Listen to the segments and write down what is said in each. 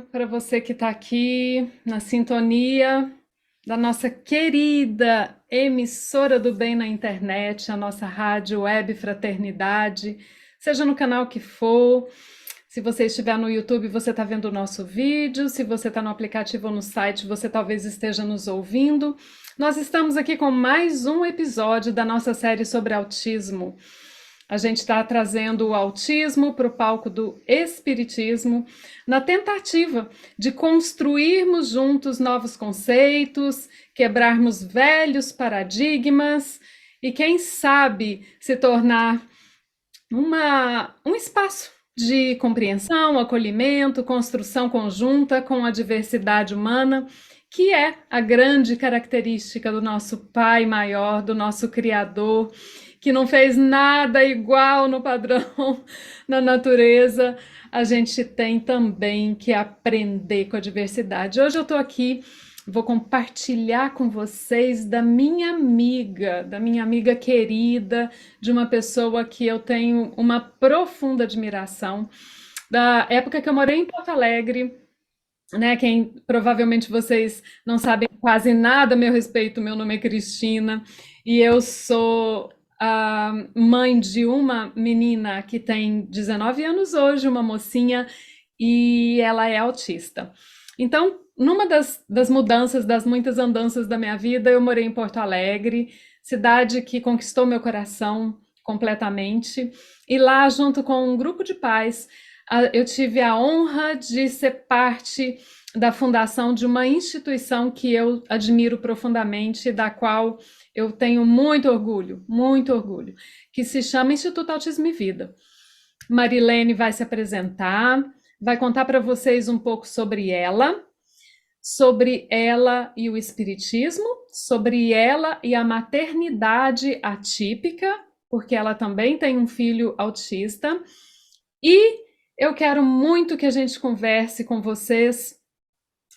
para você que está aqui na sintonia da nossa querida emissora do bem na internet, a nossa rádio Web Fraternidade, seja no canal que for. Se você estiver no YouTube, você está vendo o nosso vídeo. Se você está no aplicativo ou no site, você talvez esteja nos ouvindo. Nós estamos aqui com mais um episódio da nossa série sobre autismo. A gente está trazendo o autismo para o palco do espiritismo, na tentativa de construirmos juntos novos conceitos, quebrarmos velhos paradigmas e, quem sabe, se tornar um espaço de compreensão, acolhimento, construção conjunta com a diversidade humana, que é a grande característica do nosso Pai maior, do nosso Criador, que não fez nada igual no padrão na natureza. A gente tem também que aprender com a diversidade. Hoje eu estou aqui, vou compartilhar com vocês da minha amiga querida, de uma pessoa que eu tenho uma profunda admiração, da época que eu morei em Porto Alegre, né? Quem provavelmente vocês não sabem quase nada a meu respeito, meu nome é Cristina e eu sou a mãe de uma menina que tem 19 anos hoje, uma mocinha, e ela é autista. Então, numa das mudanças, das muitas andanças da minha vida, eu morei em Porto Alegre, cidade que conquistou meu coração completamente, e lá, junto com um grupo de pais, eu tive a honra de ser parte da fundação de uma instituição que eu admiro profundamente, da qual eu tenho muito orgulho, que se chama Instituto Autismo e Vida. Marilene vai se apresentar, vai contar para vocês um pouco sobre ela e o espiritismo, sobre ela e a maternidade atípica, porque ela também tem um filho autista, e eu quero muito que a gente converse com vocês,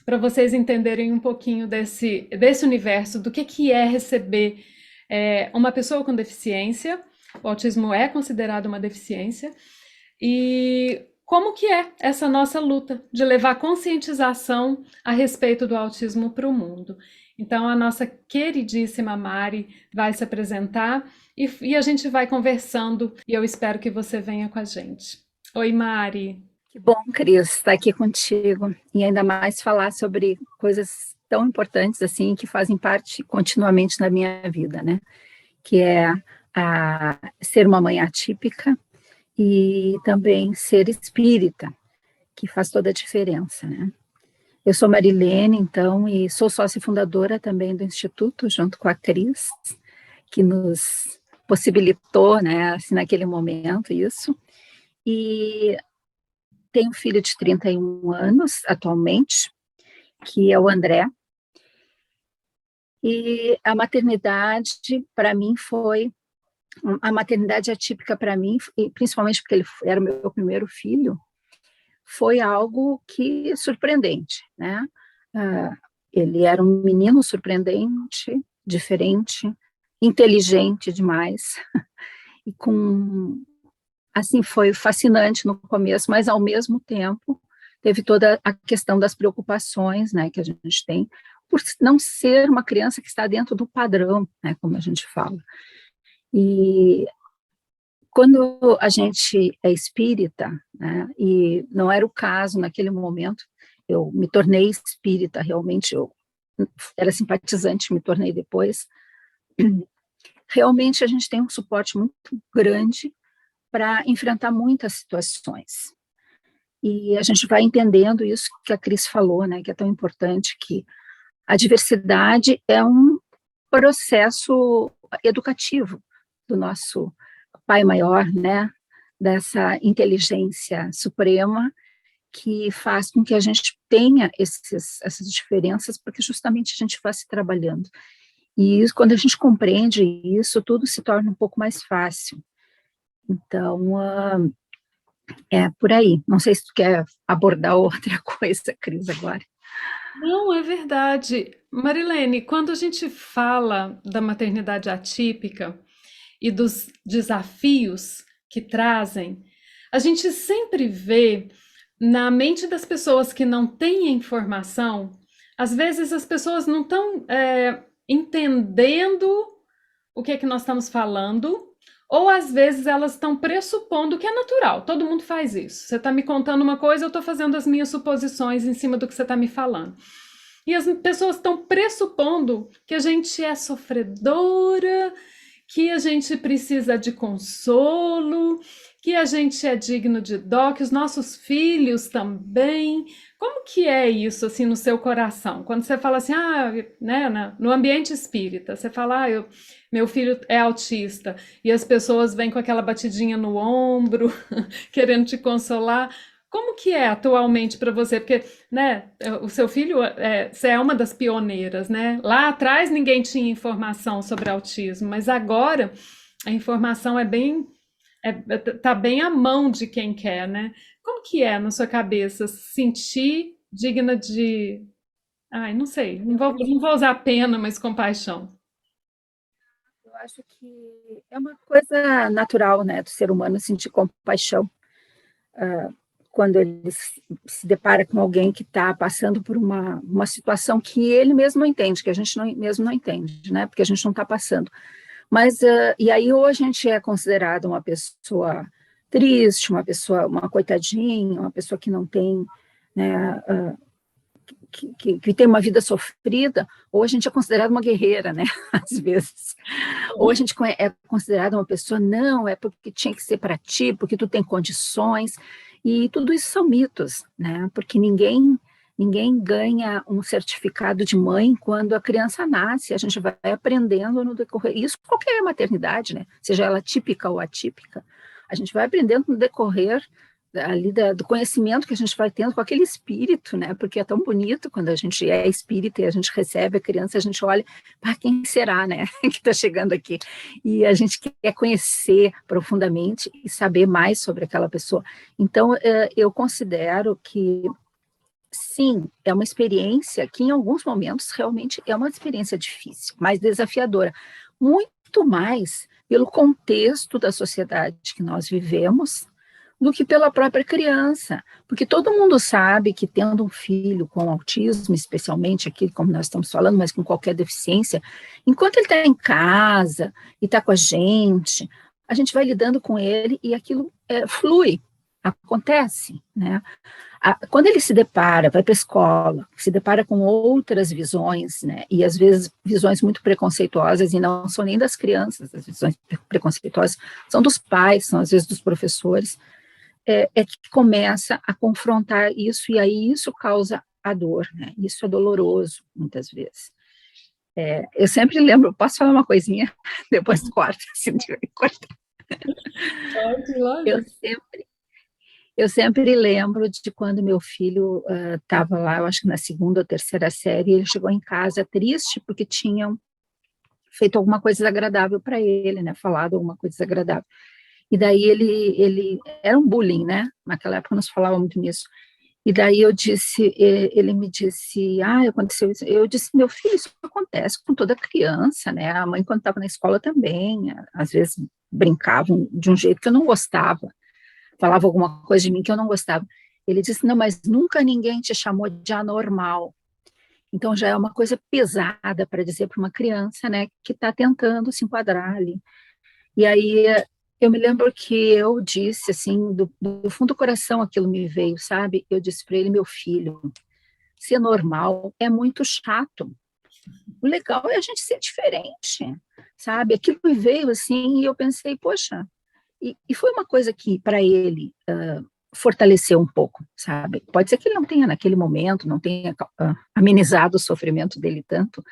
para vocês entenderem um pouquinho desse universo, do que é receber uma pessoa com deficiência. O autismo é considerado uma deficiência, e como que é essa nossa luta de levar conscientização a respeito do autismo para o mundo. Então, a nossa queridíssima Mari vai se apresentar e a gente vai conversando, e eu espero que você venha com a gente. Oi, Mari. Que bom, Cris, estar aqui contigo e ainda mais falar sobre coisas tão importantes assim que fazem parte continuamente na minha vida, né? Que é ser uma mãe atípica e também ser espírita, que faz toda a diferença, né? Eu sou Marilene, então, e sou sócia fundadora também do Instituto, junto com a Cris, que nos possibilitou, né, assim, naquele momento, isso. E tenho um filho de 31 anos, atualmente, que é o André. E a maternidade, para mim, foi... A maternidade atípica para mim, principalmente porque ele era o meu primeiro filho, foi algo que surpreendente, né? Ele era um menino surpreendente, diferente, inteligente demais, e assim, foi fascinante no começo, mas ao mesmo tempo teve toda a questão das preocupações, né, que a gente tem, por não ser uma criança que está dentro do padrão, né, como a gente fala. E quando a gente é espírita, né, e não era o caso naquele momento, eu me tornei espírita, realmente, eu era simpatizante, me tornei depois, realmente a gente tem um suporte muito grande para enfrentar muitas situações. E a gente vai entendendo isso que a Cris falou, né, que é tão importante, que a diversidade é um processo educativo do nosso Pai Maior, né, dessa inteligência suprema que faz com que a gente tenha essas diferenças, porque justamente a gente vai se trabalhando. E isso, quando a gente compreende isso, tudo se torna um pouco mais fácil. Então, é por aí. Não sei se tu quer abordar outra coisa, Cris, agora. Não, é verdade. Marilene, quando a gente fala da maternidade atípica e dos desafios que trazem, a gente sempre vê na mente das pessoas que não têm informação, às vezes as pessoas não estão entendendo o que é que nós estamos falando, ou às vezes elas estão pressupondo que é natural, todo mundo faz isso. Você está me contando uma coisa, eu estou fazendo as minhas suposições em cima do que você está me falando. E as pessoas estão pressupondo que a gente é sofredora, que a gente precisa de consolo, que a gente é digno de dó, que os nossos filhos também. Como que é isso assim no seu coração? Quando você fala assim, né, no ambiente espírita, você fala, meu filho é autista, e as pessoas vêm com aquela batidinha no ombro, querendo te consolar. Como que é atualmente para você? Porque, né, o seu filho, você é uma das pioneiras, né? Lá atrás ninguém tinha informação sobre autismo, mas agora a informação tá bem à mão de quem quer, né? Como que é na sua cabeça se sentir digna de, ai, não sei, Eu acho, não vou usar pena, mas compaixão. eu acho que é uma coisa natural, né, do ser humano sentir compaixão quando ele se depara com alguém que está passando por uma situação que ele mesmo não entende, que a gente mesmo não entende, né, porque a gente não está passando. Mas, e aí, ou a gente é considerado uma pessoa triste, uma pessoa, uma coitadinha, uma pessoa que não tem, né, que tem uma vida sofrida, ou a gente é considerado uma guerreira, né, às vezes. Ou a gente é considerado uma pessoa, não, é porque tinha que ser para ti, porque tu tem condições, e tudo isso são mitos, né, porque ninguém ganha um certificado de mãe quando a criança nasce, a gente vai aprendendo no decorrer, isso qualquer maternidade, né, seja ela típica ou atípica, a gente vai aprendendo no decorrer ali do conhecimento que a gente vai tendo com aquele espírito, né? Porque é tão bonito quando a gente é espírita e a gente recebe a criança, a gente olha, para quem será, né? Que está chegando aqui. E a gente quer conhecer profundamente e saber mais sobre aquela pessoa. Então, eu considero que, sim, é uma experiência que, em alguns momentos, realmente é uma experiência difícil, mais desafiadora. Muito mais pelo contexto da sociedade que nós vivemos, do que pela própria criança, porque todo mundo sabe que tendo um filho com autismo, especialmente aqui, como nós estamos falando, mas com qualquer deficiência, enquanto ele está em casa e está com a gente vai lidando com ele e aquilo flui, acontece, né? Quando ele se depara, vai para a escola, se depara com outras visões, né? E às vezes visões muito preconceituosas, e não são nem das crianças, as visões preconceituosas são dos pais, são às vezes dos professores, que começa a confrontar isso, e aí isso causa a dor, né? Isso é doloroso, muitas vezes. Eu sempre lembro, posso falar uma coisinha? Depois corta, se não tiver que cortar. Pode, Eu lógico. sempre, eu sempre lembro de quando meu filho estava lá, eu acho que na segunda ou terceira série, ele chegou em casa triste porque tinham feito alguma coisa desagradável para ele, né? Falado alguma coisa desagradável. E daí ele era um bullying, né? Naquela época não se falava muito nisso. E daí ele me disse, aconteceu isso. Eu disse, meu filho, isso acontece com toda criança, né? A mãe, quando estava na escola também, às vezes brincavam de um jeito que eu não gostava, falava alguma coisa de mim que eu não gostava. Ele disse, não, mas nunca ninguém te chamou de anormal. Então já é uma coisa pesada para dizer para uma criança, né, que está tentando se enquadrar ali. E aí eu me lembro que eu disse, assim, do fundo do coração aquilo me veio, sabe? Eu disse para ele, meu filho, ser normal é muito chato. O legal é a gente ser diferente, sabe? Aquilo me veio assim e eu pensei, poxa, e foi uma coisa que para ele fortaleceu um pouco, sabe? Pode ser que ele não tenha naquele momento, não tenha amenizado o sofrimento dele tanto,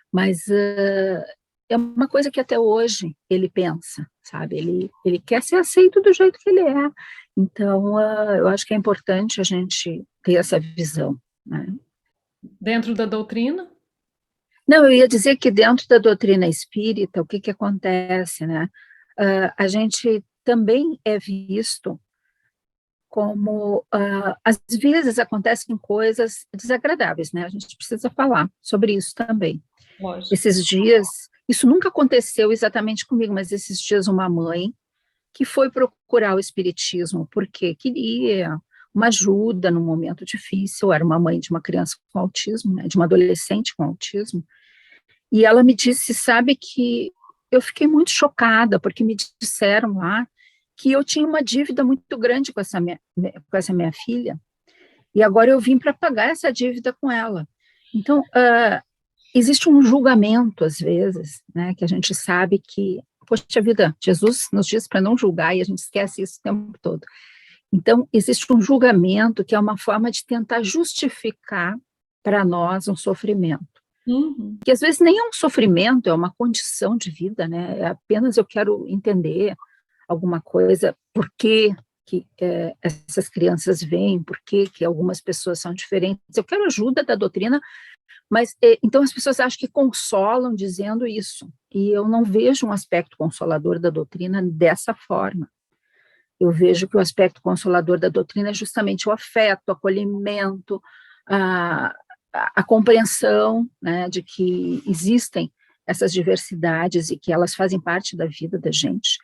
mas é uma coisa que até hoje ele pensa, sabe? Ele quer ser aceito do jeito que ele é. Então, eu acho que é importante a gente ter essa visão, né? Dentro da doutrina? Não, eu ia dizer que dentro da doutrina espírita, o que que acontece, né? A gente também é visto como, às vezes acontecem coisas desagradáveis, né? A gente precisa falar sobre isso também. Lógico. Esses dias, isso nunca aconteceu exatamente comigo, mas esses dias uma mãe que foi procurar o espiritismo porque queria uma ajuda num momento difícil. Eu era uma mãe de uma criança com autismo, né, de uma adolescente com autismo, e ela me disse, sabe, que eu fiquei muito chocada, porque me disseram lá que eu tinha uma dívida muito grande com essa minha filha, e agora eu vim para pagar essa dívida com ela. Então, existe um julgamento, às vezes, né, que a gente sabe que, poxa vida, Jesus nos diz para não julgar, e a gente esquece isso o tempo todo. Então, existe um julgamento que é uma forma de tentar justificar para nós um sofrimento. Uhum. Que às vezes nem é um sofrimento, é uma condição de vida, né? É apenas eu quero entender alguma coisa, por que essas crianças vêm, por que algumas pessoas são diferentes. Eu quero ajuda da doutrina, mas então as pessoas acham que consolam dizendo isso, e eu não vejo um aspecto consolador da doutrina dessa forma. Eu vejo que o aspecto consolador da doutrina é justamente o afeto, o acolhimento, a compreensão, né, de que existem essas diversidades e que elas fazem parte da vida da gente,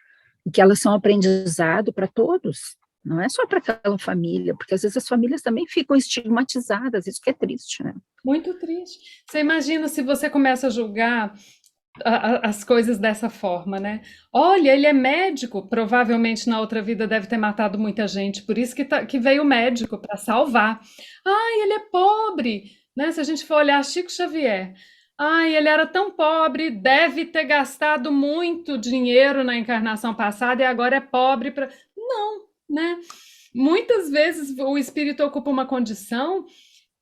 e que elas são aprendizado para todos, não é só para aquela família, porque às vezes as famílias também ficam estigmatizadas, isso que é triste, né? Muito triste. Você imagina se você começa a julgar as coisas dessa forma, né? Olha, ele é médico, provavelmente na outra vida deve ter matado muita gente, por isso que veio o médico para salvar. Ai, ele é pobre, né? Se a gente for olhar Chico Xavier, ai, ele era tão pobre, deve ter gastado muito dinheiro na encarnação passada e agora é pobre para. Não, né? Muitas vezes o espírito ocupa uma condição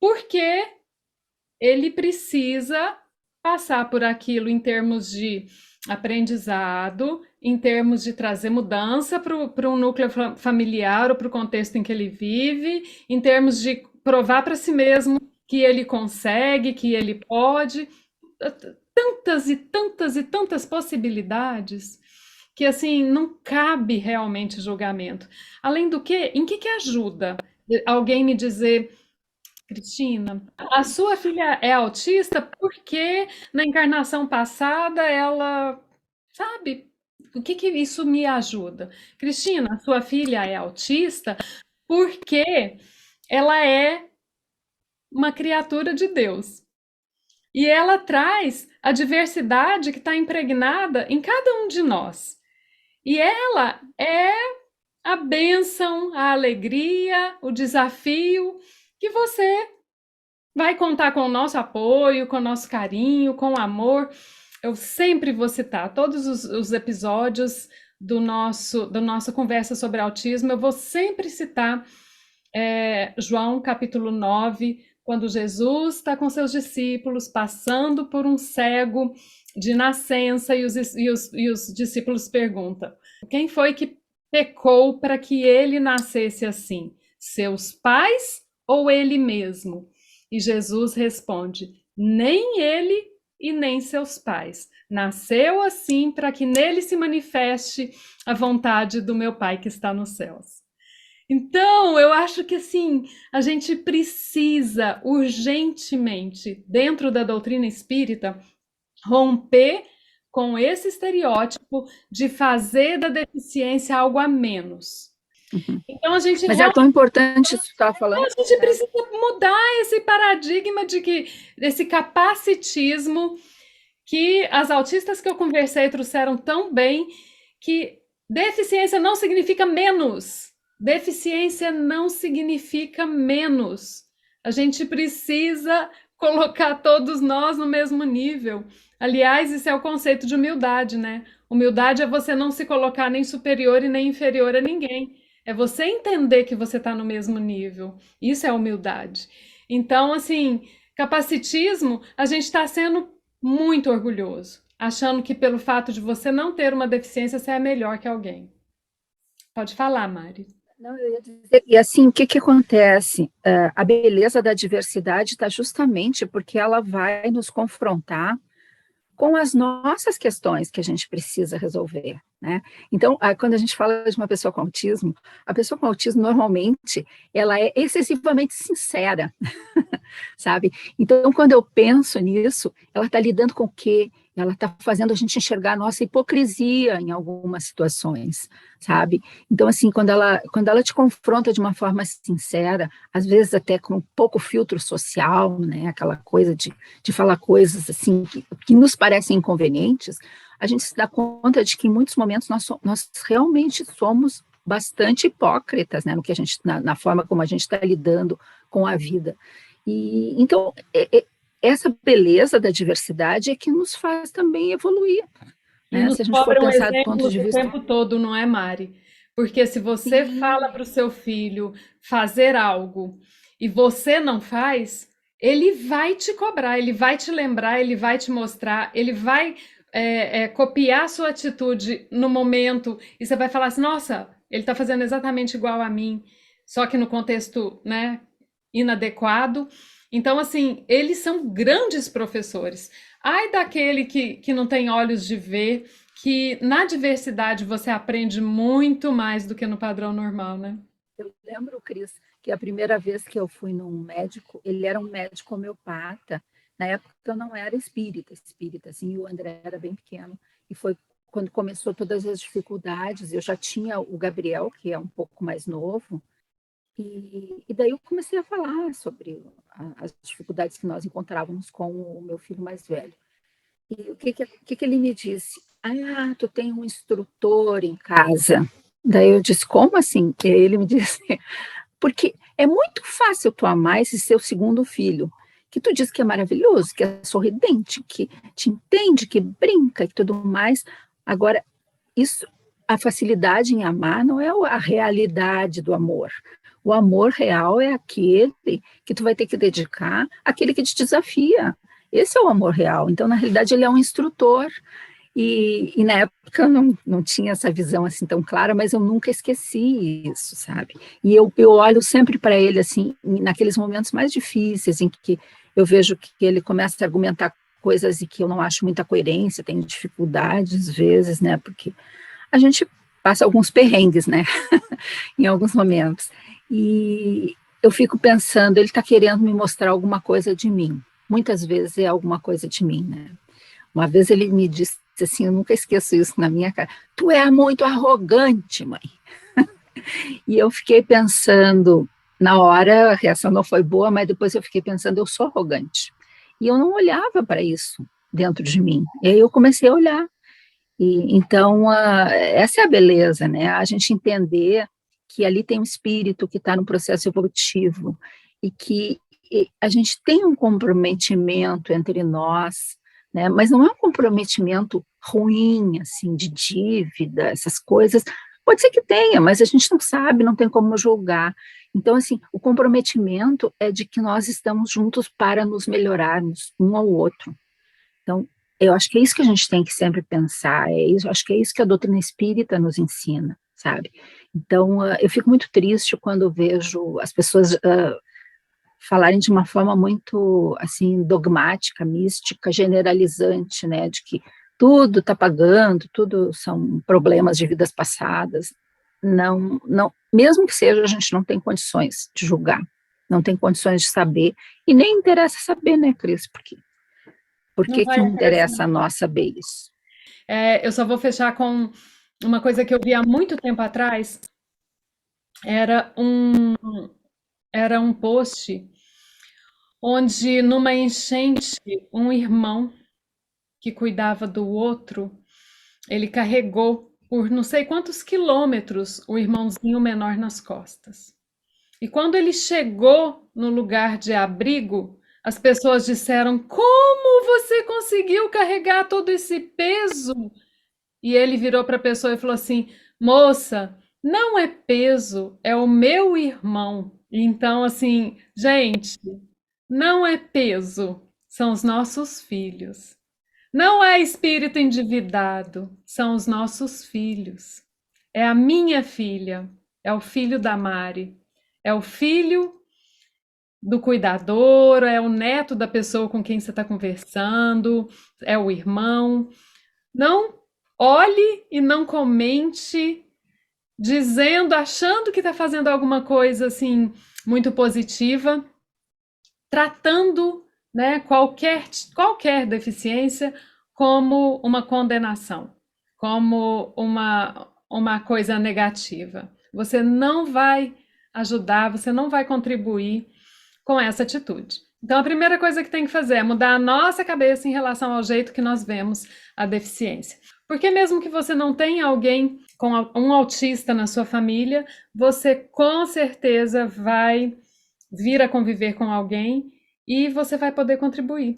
porque ele precisa passar por aquilo em termos de aprendizado, em termos de trazer mudança para um núcleo familiar ou para o contexto em que ele vive, em termos de provar para si mesmo que ele consegue, que ele pode. Tantas e tantas e tantas possibilidades que, assim, não cabe realmente julgamento. Além do que, em que ajuda alguém me dizer: Cristina, a sua filha é autista porque na encarnação passada ela, sabe, o que isso me ajuda? Cristina, a sua filha é autista porque ela é uma criatura de Deus. E ela traz a diversidade que está impregnada em cada um de nós. E ela é a bênção, a alegria, o desafio que você vai contar com o nosso apoio, com o nosso carinho, com o amor. Eu sempre vou citar todos os episódios da nossa conversa sobre autismo, eu vou sempre citar João capítulo 9, quando Jesus está com seus discípulos, passando por um cego de nascença, e os discípulos perguntam: quem foi que pecou para que ele nascesse assim? Seus pais ou ele mesmo? E Jesus responde: nem ele e nem seus pais. Nasceu assim para que nele se manifeste a vontade do meu Pai que está nos céus. Então, eu acho que assim, a gente precisa urgentemente, dentro da doutrina espírita, romper com esse estereótipo de fazer da deficiência algo a menos. Uhum. Então, a gente Mas é tão importante isso que você estava falando. a gente precisa mudar esse paradigma de que esse capacitismo que as autistas que eu conversei trouxeram tão bem, que deficiência não significa menos. Deficiência não significa menos. A gente precisa colocar todos nós no mesmo nível. Aliás, isso é o conceito de humildade, né? Humildade é você não se colocar nem superior e nem inferior a ninguém. É você entender que você está no mesmo nível. Isso é humildade. Então, assim, capacitismo, a gente está sendo muito orgulhoso, achando que pelo fato de você não ter uma deficiência, você é melhor que alguém. Pode falar, Mari. Não, eu ia dizer, e assim, o que acontece? A beleza da diversidade está justamente porque ela vai nos confrontar com as nossas questões que a gente precisa resolver, né? Então, quando a gente fala de uma pessoa com autismo, a pessoa com autismo, normalmente, ela é excessivamente sincera. sabe? Então, quando eu penso nisso, ela está lidando com o quê? Ela está fazendo a gente enxergar a nossa hipocrisia em algumas situações, sabe? Então, assim, quando ela te confronta de uma forma sincera, às vezes até com um pouco filtro social, né? Aquela coisa de falar coisas, assim, que nos parecem inconvenientes, a gente se dá conta de que em muitos momentos nós realmente somos bastante hipócritas, né? No que a gente, na forma como a gente está lidando com a vida. E, então, essa beleza da diversidade é que nos faz também evoluir, E né? nos Se a gente for cobram pensar do ponto exemplos de o vista. tempo todo, não é, Mari? Porque se você fala Sim, para o seu filho fazer algo e você não faz, ele vai te cobrar, ele vai te lembrar, ele vai te mostrar, ele vai copiar a sua atitude no momento e você vai falar assim, nossa, ele está fazendo exatamente igual a mim, só que no contexto, né, inadequado. Então, assim, eles são grandes professores. Ai daquele que não tem olhos de ver, que na diversidade você aprende muito mais do que no padrão normal, né? eu lembro, Cris, que a primeira vez que eu fui num médico, ele era um médico homeopata. Na época eu não era espírita, assim, e o André era bem pequeno. E foi quando começou todas as dificuldades. Eu já tinha o Gabriel, que é um pouco mais novo, e daí eu comecei a falar sobre as dificuldades que nós encontrávamos com o meu filho mais velho. E o que ele me disse? Ah, tu tem um instrutor em casa. Daí eu disse, como assim? E ele me disse, porque é muito fácil tu amar esse seu segundo filho, que tu diz que é maravilhoso, que é sorridente, que te entende, que brinca e tudo mais. Agora, isso, a facilidade em amar não é a realidade do amor. O amor real é aquele que tu vai ter que dedicar àquele que te desafia. Esse é o amor real. Então, na realidade, ele é um instrutor. E na época eu não tinha essa visão assim tão clara, mas eu nunca esqueci isso, sabe? E eu olho sempre para ele assim, naqueles momentos mais difíceis, em que eu vejo que ele começa a argumentar coisas e que eu não acho muita coerência, tem dificuldades às vezes, né? Porque a gente passa alguns perrengues, né? Em alguns momentos. E eu fico pensando, ele está querendo me mostrar alguma coisa de mim. Muitas vezes é alguma coisa de mim, né? Uma vez ele me disse assim, eu nunca esqueço isso na minha cara, tu é muito arrogante, mãe. E eu fiquei pensando, na hora a reação não foi boa, mas depois eu fiquei pensando, eu sou arrogante. E eu não olhava para isso dentro de mim. E aí eu comecei a olhar. E, então, essa é a beleza, né? A gente entender que ali tem um espírito que está no processo evolutivo e que a gente tem um comprometimento entre nós, né? Mas não é um comprometimento ruim, assim, de dívida, essas coisas. Pode ser que tenha, mas a gente não sabe, não tem como julgar. Então, assim, o comprometimento é de que nós estamos juntos para nos melhorarmos um ao outro. Então, eu acho que é isso que a gente tem que sempre pensar, é isso, acho que é isso que a doutrina espírita nos ensina, sabe? Então, eu fico muito triste quando vejo as pessoas falarem de uma forma muito, assim, dogmática, mística, generalizante, né, de que tudo está pagando, tudo são problemas de vidas passadas. Não, mesmo que seja, a gente não tem condições de julgar, não tem condições de saber, e nem interessa saber, né, Cris, porque por Não que vai que interessar. interessa a nós saber isso? Eu só vou fechar com uma coisa que eu vi há muito tempo atrás. Era um, era um post onde, numa enchente, um irmão que cuidava do outro, ele carregou por não sei quantos quilômetros o irmãozinho menor nas costas. E quando ele chegou no lugar de abrigo, as pessoas disseram: Como você conseguiu carregar todo esse peso? E ele virou para a pessoa e falou assim: Moça, não é peso, é o meu irmão. Então, assim, gente, não é peso, são os nossos filhos. Não é espírito endividado, são os nossos filhos. É a minha filha, é o filho da Mari, é o filho do cuidador, é o neto da pessoa com quem você está conversando, é o irmão. Não olhe e não comente dizendo, achando que está fazendo alguma coisa assim muito positiva, tratando, né, qualquer deficiência como uma condenação, como uma coisa negativa. Você não vai ajudar, você não vai contribuir com essa atitude. Então, a primeira coisa que tem que fazer é mudar a nossa cabeça em relação ao jeito que nós vemos a deficiência. Porque mesmo que você não tenha alguém com um autista na sua família, você com certeza vai vir a conviver com alguém e você vai poder contribuir.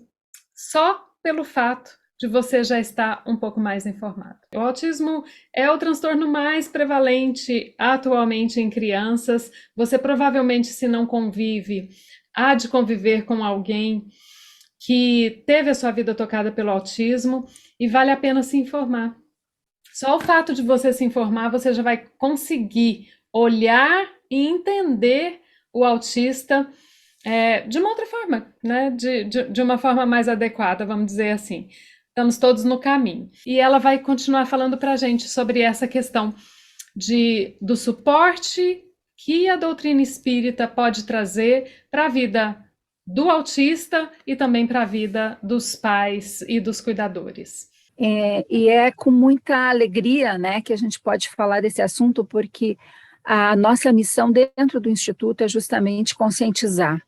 Só pelo fato de você já estar um pouco mais informado. O autismo é o transtorno mais prevalente atualmente em crianças. Você provavelmente, se não convive, há de conviver com alguém que teve a sua vida tocada pelo autismo e vale a pena se informar. Só o fato de você se informar, você já vai conseguir olhar e entender o autista de uma outra forma, né? De uma forma mais adequada, vamos dizer assim. Estamos todos no caminho. E ela vai continuar falando para a gente sobre essa questão do suporte que a doutrina espírita pode trazer para a vida do autista e também para a vida dos pais e dos cuidadores. E é com muita alegria, né, que a gente pode falar desse assunto, porque a nossa missão dentro do Instituto é justamente conscientizar.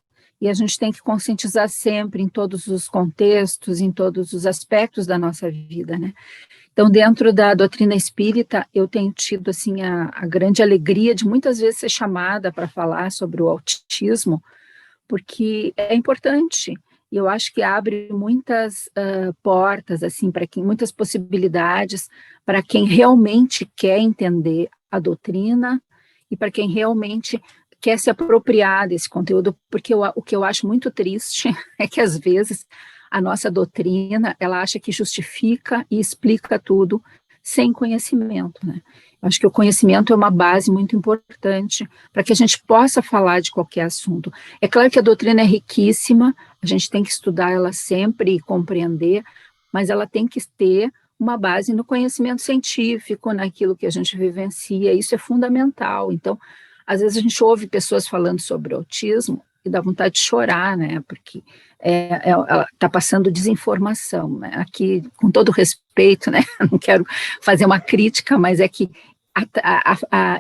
E a gente tem que conscientizar sempre, em todos os contextos, em todos os aspectos da nossa vida, né? Então, dentro da doutrina espírita, eu tenho tido, assim, a grande alegria de muitas vezes ser chamada para falar sobre o autismo, porque é importante. E eu acho que abre muitas portas, assim, para quem, muitas possibilidades para quem realmente quer entender a doutrina e para quem realmente quer se apropriar desse conteúdo, porque o que eu acho muito triste é que, às vezes, a nossa doutrina, ela acha que justifica e explica tudo sem conhecimento, né? Eu acho que o conhecimento é uma base muito importante para que a gente possa falar de qualquer assunto. É claro que a doutrina é riquíssima, a gente tem que estudar ela sempre e compreender, mas ela tem que ter uma base no conhecimento científico, naquilo que a gente vivencia, isso é fundamental. Então, às vezes a gente ouve pessoas falando sobre autismo e dá vontade de chorar, né, porque ela está passando desinformação, né, aqui, com todo respeito, né, não quero fazer uma crítica, mas é que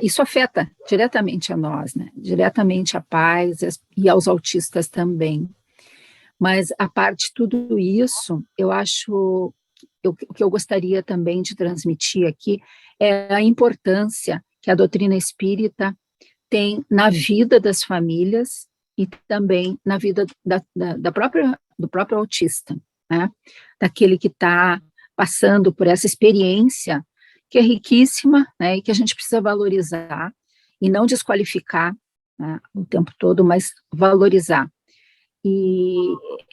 isso afeta diretamente a nós, né, diretamente a pais e aos autistas também. Mas, a parte de tudo isso, eu acho, o que eu gostaria também de transmitir aqui é a importância que a doutrina espírita tem na vida das famílias e também na vida do próprio autista, né? Daquele que está passando por essa experiência que é riquíssima, né? E que a gente precisa valorizar e não desqualificar, né, o tempo todo, mas valorizar. E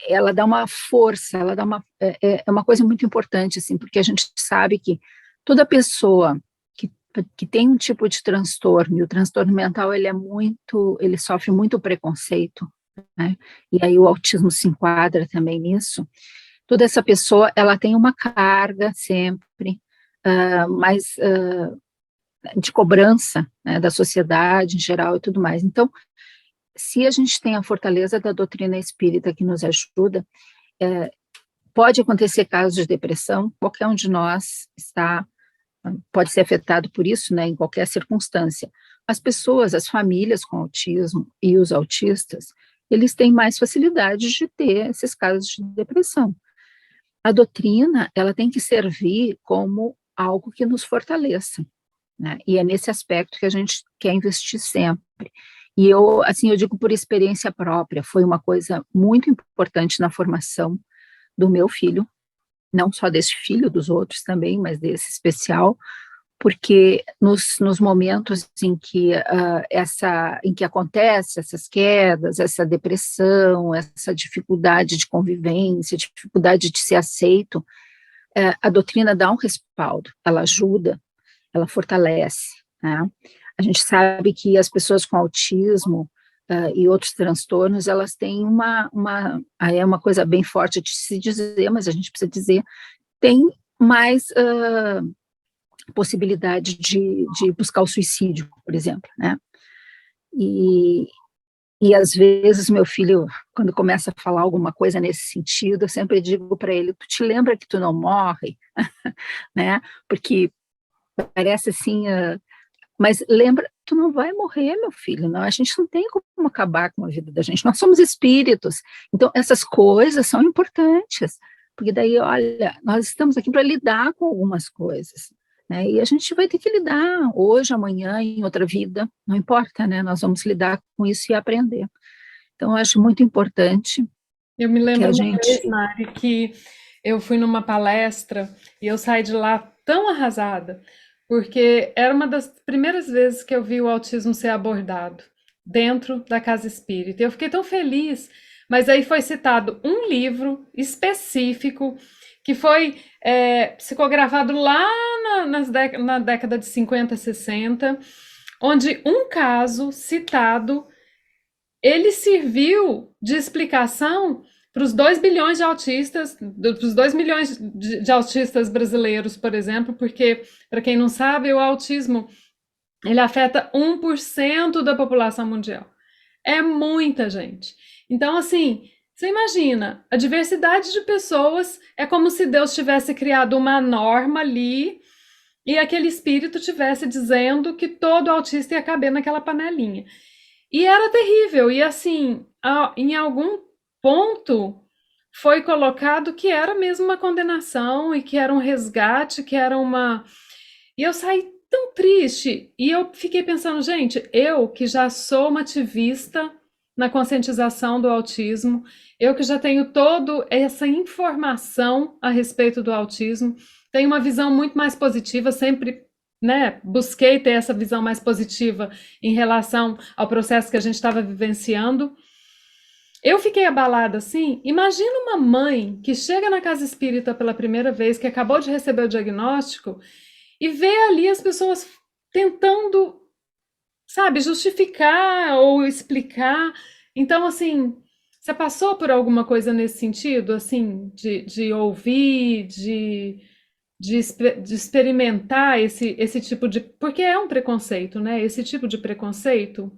ela dá uma força, ela dá é uma coisa muito importante, assim, porque a gente sabe que toda pessoa que tem um tipo de transtorno, e o transtorno mental, ele sofre muito preconceito, né? E aí o autismo se enquadra também nisso. Toda essa pessoa, ela tem uma carga sempre, mais de cobrança, né, da sociedade em geral e tudo mais. Então, se a gente tem a fortaleza da doutrina espírita que nos ajuda, pode acontecer casos de depressão, qualquer um de nós pode ser afetado por isso, né, em qualquer circunstância. As pessoas, as famílias com autismo e os autistas, eles têm mais facilidade de ter esses casos de depressão. A doutrina, ela tem que servir como algo que nos fortaleça, né, e é nesse aspecto que a gente quer investir sempre. E eu, assim, eu digo por experiência própria, foi uma coisa muito importante na formação do meu filho, não só desse filho, dos outros também, mas desse especial, porque nos momentos em que em que acontece essas quedas, essa depressão, essa dificuldade de convivência, dificuldade de ser aceito, a doutrina dá um respaldo, ela ajuda, ela fortalece, né? A gente sabe que as pessoas com autismo e outros transtornos, elas têm aí é uma coisa bem forte de se dizer, mas a gente precisa dizer, tem mais possibilidade de buscar o suicídio, por exemplo, né? E E às vezes meu filho, quando começa a falar alguma coisa nesse sentido, eu sempre digo para ele: tu te lembra que tu não morre, né? Porque parece assim, mas lembra, tu não vai morrer, meu filho, não, a gente não tem como acabar com a vida da gente, nós somos espíritos, então essas coisas são importantes, porque daí, olha, nós estamos aqui para lidar com algumas coisas, né, e a gente vai ter que lidar hoje, amanhã, em outra vida, não importa, né, nós vamos lidar com isso e aprender. Então, eu acho muito importante Eu me que a lembro uma vez, gente, Mari, que eu fui numa palestra e eu saí de lá tão arrasada, porque era uma das primeiras vezes que eu vi o autismo ser abordado dentro da casa espírita. Eu fiquei tão feliz, mas aí foi citado um livro específico que foi psicografado lá na década de 50, 60, onde um caso citado ele serviu de explicação para os 2 bilhões de autistas, para os 2 milhões de autistas brasileiros, por exemplo, porque, para quem não sabe, o autismo ele afeta 1% da população mundial. É muita gente. Então, assim, você imagina, a diversidade de pessoas é como se Deus tivesse criado uma norma ali e aquele espírito tivesse dizendo que todo autista ia caber naquela panelinha. E era terrível. E assim, em algum ponto foi colocado que era mesmo uma condenação e que era um resgate, que era uma. E eu saí tão triste. E eu fiquei pensando, gente, eu que já sou uma ativista na conscientização do autismo, eu que já tenho toda essa informação a respeito do autismo, tenho uma visão muito mais positiva, sempre, né, busquei ter essa visão mais positiva em relação ao processo que a gente estava vivenciando. Eu fiquei abalada assim. Imagina uma mãe que chega na casa espírita pela primeira vez, que acabou de receber o diagnóstico, e vê ali as pessoas tentando, sabe, justificar ou explicar. Então, assim, você passou por alguma coisa nesse sentido, assim, de ouvir, de experimentar esse tipo de. Porque é um preconceito, né? Esse tipo de preconceito.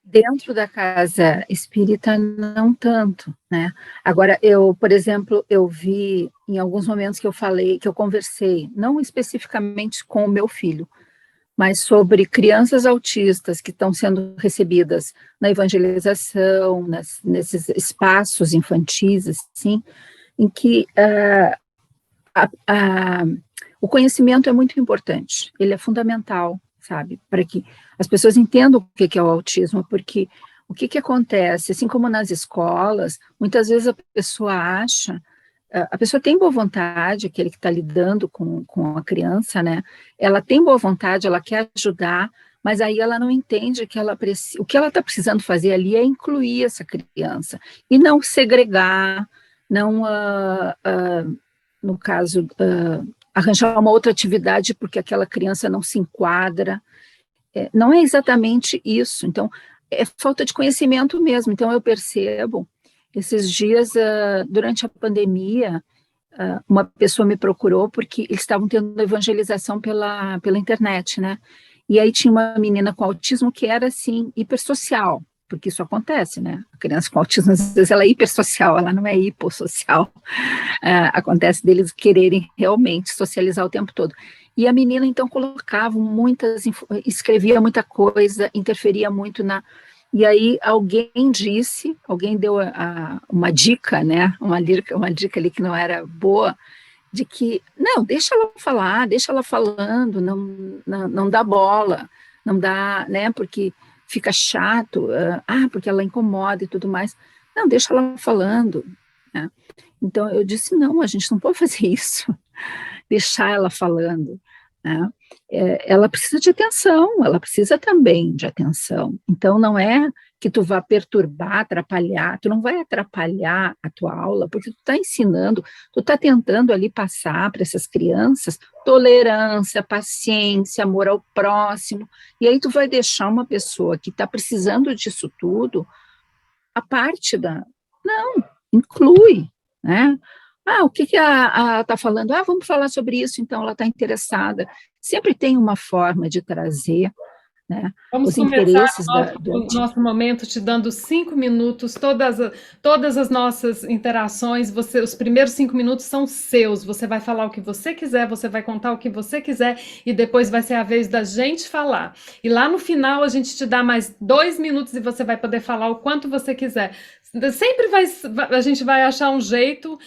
dentro da casa espírita, não tanto, né? Agora, eu, por exemplo, eu vi em alguns momentos que eu falei, que eu conversei, não especificamente com o meu filho, mas sobre crianças autistas que estão sendo recebidas na evangelização, nesses espaços infantis, assim, em que a, o conhecimento é muito importante, ele é fundamental, sabe, para que as pessoas entendam o que é o autismo, porque o que acontece, assim como nas escolas, muitas vezes a pessoa acha, a pessoa tem boa vontade, aquele que está lidando com a criança, né, ela tem boa vontade, ela quer ajudar, mas aí ela não entende que o que ela está precisando fazer ali é incluir essa criança, e não segregar, não no caso, arranjar uma outra atividade porque aquela criança não se enquadra. Não é exatamente isso. Então, é falta de conhecimento mesmo. Então, eu percebo, esses dias, durante a pandemia, uma pessoa me procurou porque eles estavam tendo evangelização pela internet, né? E aí tinha uma menina com autismo que era, assim, hipersocial, porque isso acontece, né? A criança com autismo, às vezes, ela é hipersocial, ela não é hipossocial. Acontece deles quererem realmente socializar o tempo todo. E a menina, então, colocava escrevia muita coisa, interferia muito na. E aí alguém deu uma dica, né? Uma dica ali que não era boa, de que, não, deixa ela falar, deixa ela falando, não dá bola, não dá, né? Porque fica chato, porque ela incomoda e tudo mais. Não, deixa ela falando, né? Então, eu disse, não, a gente não pode fazer isso, deixar ela falando, né? Ela precisa de atenção, ela precisa também de atenção. Então, não é que tu vá perturbar, atrapalhar, tu não vai atrapalhar a tua aula, porque tu está ensinando, tu está tentando ali passar para essas crianças tolerância, paciência, amor ao próximo, e aí tu vai deixar uma pessoa que está precisando disso tudo, a parte da... Não, inclui, né? O que que a está falando? Vamos falar sobre isso, então ela está interessada. Sempre tem uma forma de trazer né? Vamos Os começar interesses do o autismo. nosso momento te dando 5 minutos, todas as nossas interações, os primeiros 5 minutos são seus. Você vai falar o que você quiser, você vai contar o que você quiser, e depois vai ser a vez da gente falar. E lá no final a gente te dá mais 2 minutos e você vai poder falar o quanto você quiser. Sempre a gente vai achar um jeito.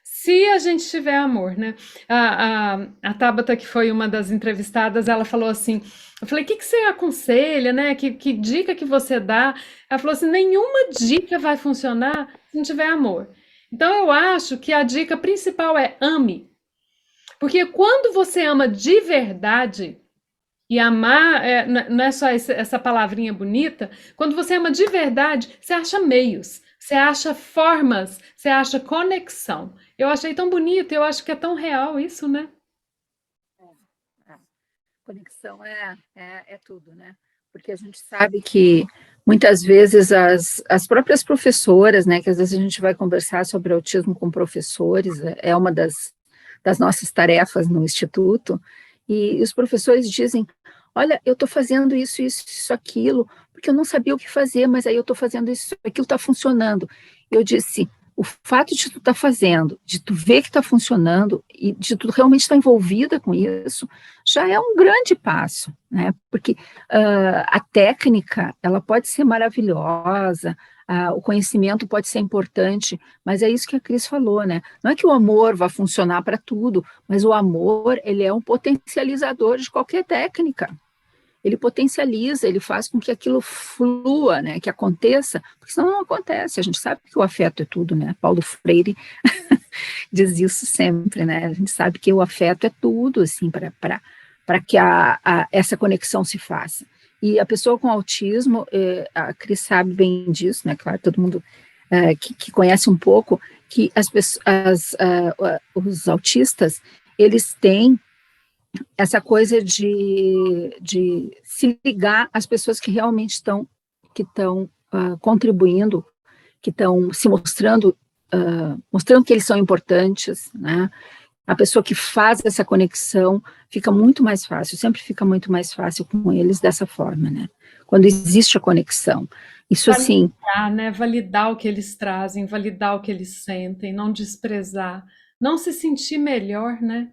Se a gente tiver amor, né? A Tabata, que foi uma das entrevistadas, ela falou assim, eu falei, o que você aconselha, né? Que dica que você dá? Ela falou assim, nenhuma dica vai funcionar se não tiver amor. Então eu acho que a dica principal é ame. Porque quando você ama de verdade, e amar não é só essa palavrinha bonita, quando você ama de verdade, você acha meios, você acha formas, você acha conexão. Eu achei tão bonito, eu acho que é tão real isso, né? É. Conexão é tudo, né? Porque a gente sabe que muitas vezes as próprias professoras, né, que às vezes a gente vai conversar sobre autismo com professores, é uma das nossas tarefas no Instituto, e os professores dizem, olha, eu estou fazendo isso, aquilo, porque eu não sabia o que fazer, mas aí eu estou fazendo isso, aquilo está funcionando. Eu disse, o fato de tu estar fazendo, de tu ver que está funcionando e de tu realmente estar envolvida com isso, já é um grande passo, né? Porque a técnica, ela pode ser maravilhosa, o conhecimento pode ser importante, mas é isso que a Cris falou, né? Não é que o amor vai funcionar para tudo, mas o amor, ele é um potencializador de qualquer técnica. Ele potencializa, ele faz com que aquilo flua, né, que aconteça, porque senão não acontece. A gente sabe que o afeto é tudo, né? Paulo Freire diz isso sempre, né? A gente sabe que o afeto é tudo, assim, para que essa conexão se faça. E a pessoa com autismo, a Cris sabe bem disso, né? Claro, todo mundo que conhece um pouco, que os autistas, eles têm essa coisa de se ligar às pessoas que realmente estão contribuindo, que estão se mostrando que eles são importantes, né? A pessoa que faz essa conexão fica muito mais fácil, sempre fica muito mais fácil com eles dessa forma, né? Quando existe a conexão. Isso assim. Validar, né? Validar o que eles trazem, validar o que eles sentem, não desprezar, não se sentir melhor, né?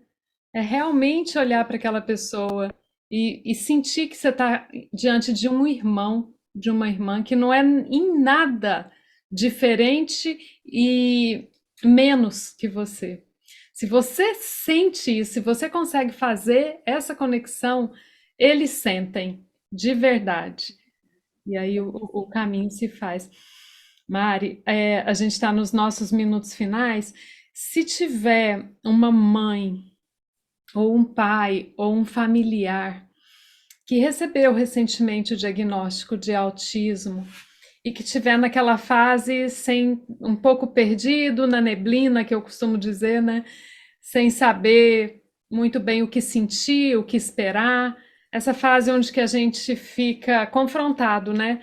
É realmente olhar para aquela pessoa e sentir que você está diante de um irmão, de uma irmã, que não é em nada diferente e menos que você. Se você sente isso, se você consegue fazer essa conexão, eles sentem de verdade. E aí o caminho se faz. Mari, a gente está nos nossos minutos finais. Se tiver uma mãe ou um pai, ou um familiar que recebeu recentemente o diagnóstico de autismo e que estiver naquela fase um pouco perdido, na neblina, que eu costumo dizer, né? Sem saber muito bem o que sentir, o que esperar, essa fase onde que a gente fica confrontado, né?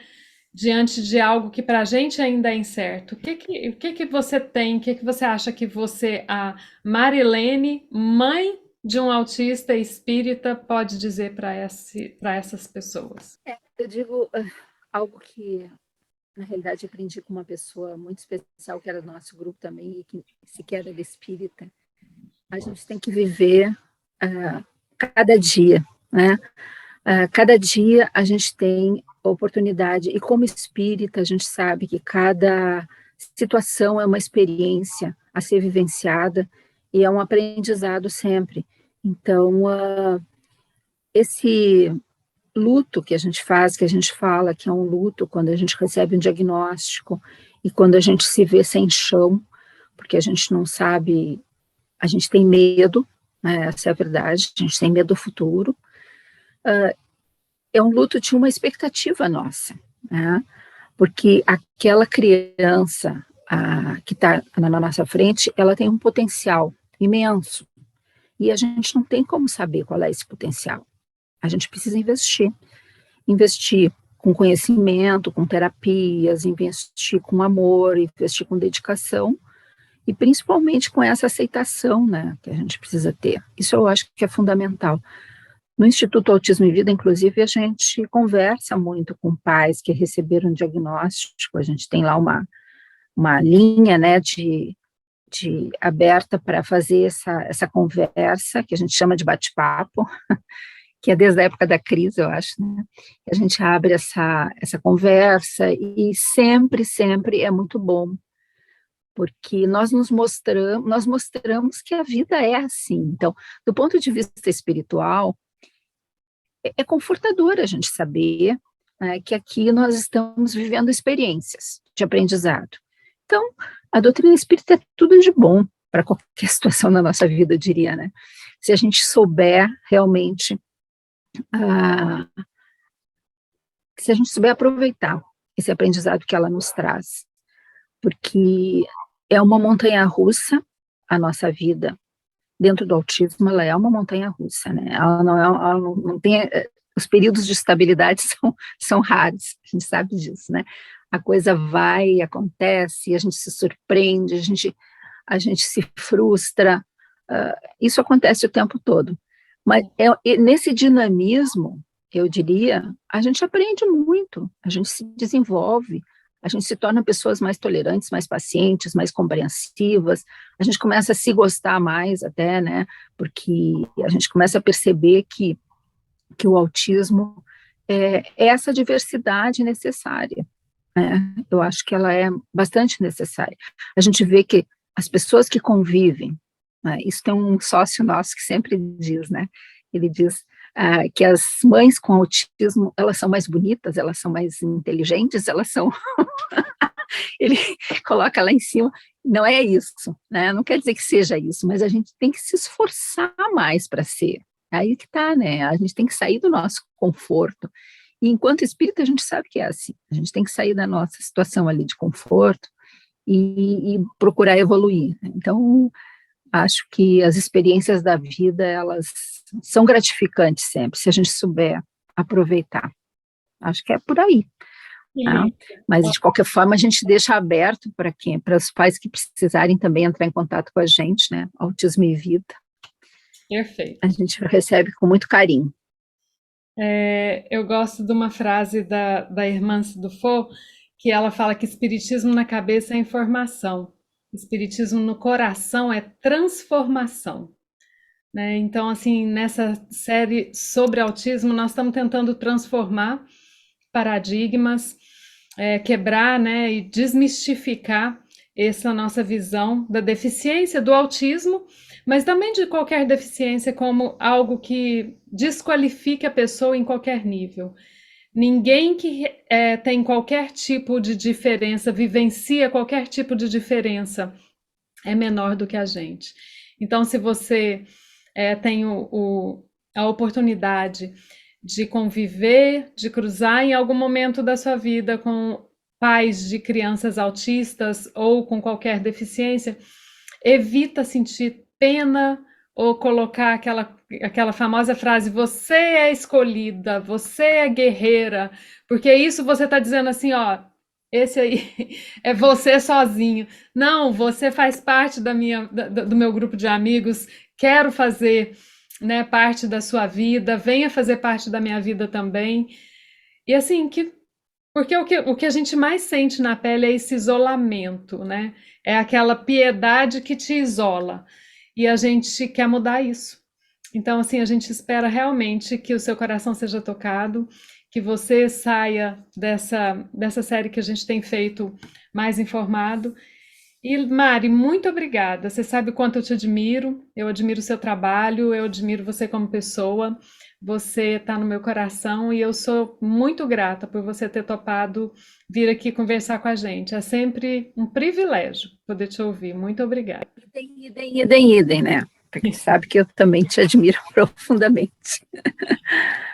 Diante de algo que para a gente ainda é incerto. O que que você tem, o que que você acha que você, a Marilene, mãe de um autista espírita, pode dizer para essas pessoas? Eu digo algo que, na realidade, aprendi com uma pessoa muito especial, que era do nosso grupo também, e que sequer era espírita. A gente tem que viver cada dia, né? Cada dia a gente tem oportunidade, e como espírita, a gente sabe que cada situação é uma experiência a ser vivenciada e é um aprendizado sempre. Então, esse luto que a gente faz, que a gente fala que é um luto quando a gente recebe um diagnóstico e quando a gente se vê sem chão, porque a gente não sabe, a gente tem medo, né, essa é a verdade, a gente tem medo do futuro, é um luto de uma expectativa nossa, né, porque aquela criança que está na nossa frente, ela tem um potencial imenso, e a gente não tem como saber qual é esse potencial. A gente precisa investir com conhecimento, com terapias, investir com amor, investir com dedicação e principalmente com essa aceitação, né, que a gente precisa ter. Isso eu acho que é fundamental. No Instituto Autismo e Vida, inclusive, a gente conversa muito com pais que receberam diagnóstico, a gente tem lá uma linha, né, de aberta para fazer essa conversa, que a gente chama de bate-papo, que é desde a época da crise, eu acho, né? A gente abre essa conversa e sempre, sempre é muito bom, porque nós mostramos que a vida é assim. Então, do ponto de vista espiritual, é confortador a gente saber, né, que aqui nós estamos vivendo experiências de aprendizado. Então, a doutrina espírita é tudo de bom para qualquer situação na nossa vida, eu diria, né? Se a gente souber realmente, ah, se a gente souber aproveitar esse aprendizado que ela nos traz, porque é uma montanha-russa a nossa vida. Dentro do autismo, ela é uma montanha-russa, né? Ela não tem, os períodos de estabilidade são raros, a gente sabe disso, né? A coisa vai, acontece, a gente se surpreende, a gente se frustra, isso acontece o tempo todo. Mas nesse dinamismo, eu diria, a gente aprende muito, a gente se desenvolve, a gente se torna pessoas mais tolerantes, mais pacientes, mais compreensivas, a gente começa a se gostar mais até, né, porque a gente começa a perceber que o autismo é essa diversidade necessária, né? Eu acho que ela é bastante necessária. A gente vê que as pessoas que convivem, né, isso tem um sócio nosso que sempre diz, né, ele diz que as mães com autismo, elas são mais bonitas, elas são mais inteligentes, elas são ele coloca lá em cima, não é isso, né? Não quer dizer que seja isso, mas a gente tem que se esforçar mais para ser. Aí que tá, né? A gente tem que sair do nosso conforto. E enquanto espírita, a gente sabe que é assim. A gente tem que sair da nossa situação ali de conforto e procurar evoluir. Então, acho que as experiências da vida, elas são gratificantes sempre, se a gente souber aproveitar. Acho que é por aí. Tá? Mas, de qualquer forma, a gente deixa aberto para quem? Para os pais que precisarem também entrar em contato com a gente, né? Autismo e Vida. Perfeito. A gente recebe com muito carinho. Eu gosto de uma frase da irmã Dufaux, que ela fala que espiritismo na cabeça é informação, espiritismo no coração é transformação. Né? Então, assim, nessa série sobre autismo, nós estamos tentando transformar paradigmas, quebrar, né, e desmistificar essa nossa visão da deficiência do autismo, mas também de qualquer deficiência como algo que desqualifique a pessoa em qualquer nível. Ninguém que tem qualquer tipo de diferença, vivencia qualquer tipo de diferença, é menor do que a gente. Então, se você tem a oportunidade de conviver, de cruzar em algum momento da sua vida com pais de crianças autistas ou com qualquer deficiência, evita sentir pena ou colocar aquela famosa frase, você é escolhida, você é guerreira, porque isso você está dizendo assim, ó, esse aí é você sozinho. Não, você faz parte do meu grupo de amigos, quero fazer, né, parte da sua vida, venha fazer parte da minha vida também. E assim, porque o que a gente mais sente na pele é esse isolamento, né? É aquela piedade que te isola. E a gente quer mudar isso. Então, assim, a gente espera realmente que o seu coração seja tocado, que você saia dessa série que a gente tem feito mais informado. E, Mari, muito obrigada. Você sabe o quanto eu te admiro, eu admiro o seu trabalho, eu admiro você como pessoa. Você está no meu coração e eu sou muito grata por você ter topado vir aqui conversar com a gente. É sempre um privilégio poder te ouvir. Muito obrigada. Idem, né? Porque sabe que eu também te admiro profundamente.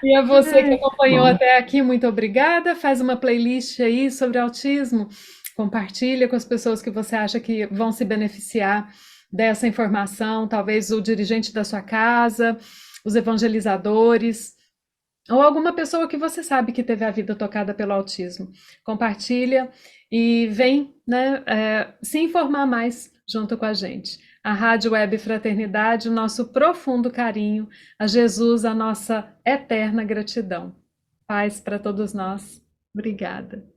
E a você que acompanhou até aqui, muito obrigada. Faz uma playlist aí sobre autismo. Compartilha com as pessoas que você acha que vão se beneficiar dessa informação, talvez o dirigente da sua casa, os evangelizadores, ou alguma pessoa que você sabe que teve a vida tocada pelo autismo. Compartilha e vem, né, se informar mais junto com a gente. à Rádio Web Fraternidade o nosso profundo carinho, a Jesus a nossa eterna gratidão. Paz para todos nós. Obrigada.